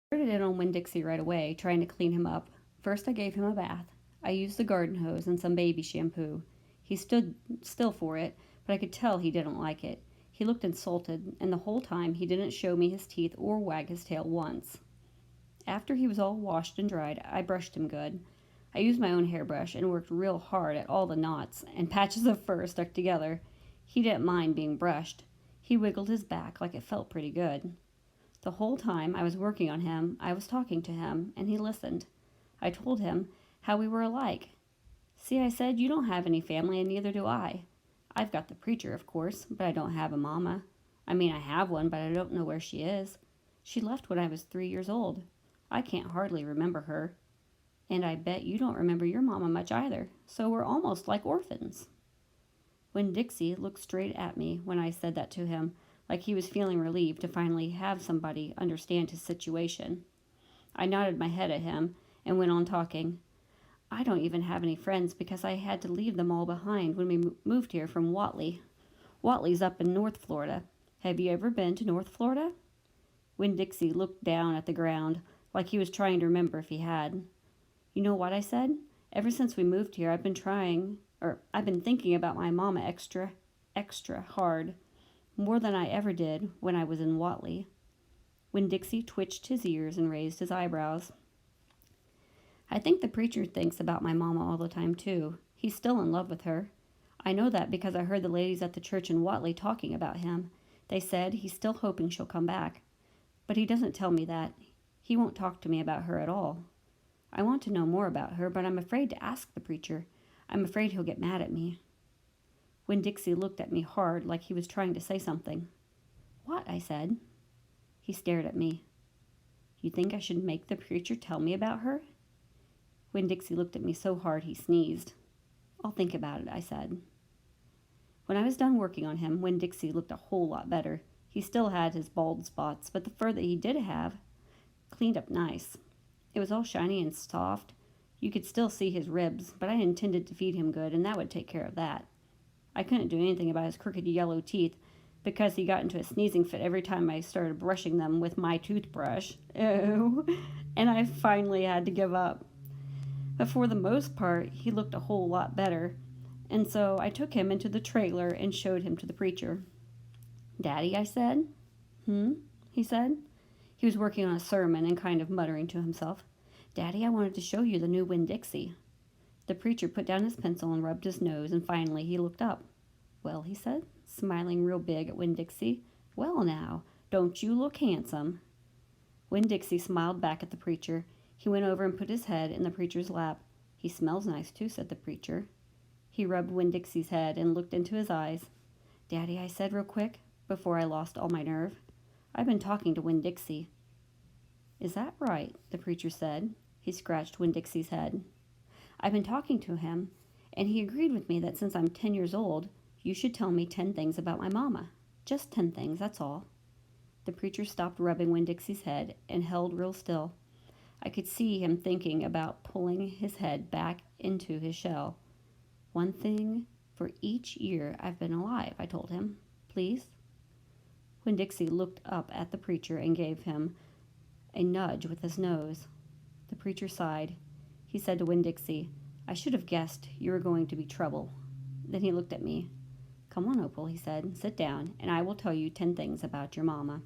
Started in on Winn-Dixie right away, trying to clean him up. First, I gave him a bath. I used the garden hose and some baby shampoo. He stood still for it, but I could tell he didn't like it. He looked insulted, and the whole time he didn't show me his teeth or wag his tail once. After he was all washed and dried, I brushed him good. I used my own hairbrush and worked real hard at all the knots and patches of fur stuck together. He didn't mind being brushed. He wiggled his back like it felt pretty good. The whole time I was working on him, I was talking to him, and he listened. I told him how we were alike. See, I said, you don't have any family, and neither do I. I've got the preacher, of course, but I don't have a mama. I mean, I have one, but I don't know where she is. She left when I was 3 years old. I can't hardly remember her. And I bet you don't remember your mama much either, so we're almost like orphans. Winn-Dixie looked straight at me when I said that to him, like he was feeling relieved to finally have somebody understand his situation. I nodded my head at him and went on talking. I don't even have any friends because I had to leave them all behind when we moved here from Whatley. Whatley's up in North Florida. Have you ever been to North Florida? Winn-Dixie looked down at the ground like he was trying to remember if he had. You know what I said? Ever since we moved here, I've been thinking about my mama extra hard. More than I ever did when I was in Whatley. Winn-Dixie twitched his ears and raised his eyebrows. I think the preacher thinks about my mama all the time, too. He's still in love with her. I know that because I heard the ladies at the church in Whatley talking about him. They said he's still hoping she'll come back. But he doesn't tell me that. He won't talk to me about her at all. I want to know more about her, but I'm afraid to ask the preacher. I'm afraid he'll get mad at me. Winn-Dixie looked at me hard like he was trying to say something. What? I said. He stared at me. You think I should make the preacher tell me about her? Winn-Dixie looked at me so hard he sneezed. I'll think about it, I said. When I was done working on him, Winn-Dixie looked a whole lot better. He still had his bald spots, but the fur that he did have cleaned up nice. It was all shiny and soft. You could still see his ribs, but I intended to feed him good, and that would take care of that. I couldn't do anything about his crooked yellow teeth because he got into a sneezing fit every time I started brushing them with my toothbrush. Ew. And I finally had to give up. But for the most part, he looked a whole lot better, and so I took him into the trailer and showed him to the preacher. Daddy, I said. He said. He was working on a sermon and kind of muttering to himself. Daddy, I wanted to show you the new Winn-Dixie. The preacher put down his pencil and rubbed his nose, and finally he looked up. Well, he said, smiling real big at Winn-Dixie. Well now, don't you look handsome? Winn-Dixie smiled back at the preacher. He went over and put his head in the preacher's lap. He smells nice too, said the preacher. He rubbed Winn-Dixie's head and looked into his eyes. Daddy, I said real quick, before I lost all my nerve. I've been talking to Winn-Dixie. Is that right? The preacher said. He scratched Winn-Dixie's head. I've been talking to him, and he agreed with me that since I'm 10 years old, you should tell me 10 things about my mama. Just 10 things, that's all. The preacher stopped rubbing Winn-Dixie's head and held real still. I could see him thinking about pulling his head back into his shell. 1 thing for each year I've been alive, I told him. Please? Winn-Dixie looked up at the preacher and gave him a nudge with his nose. The preacher sighed. He said to Winn-Dixie, I should have guessed you were going to be trouble. Then he looked at me. Come on, Opal, he said. Sit down, and I will tell you 10 things about your mama.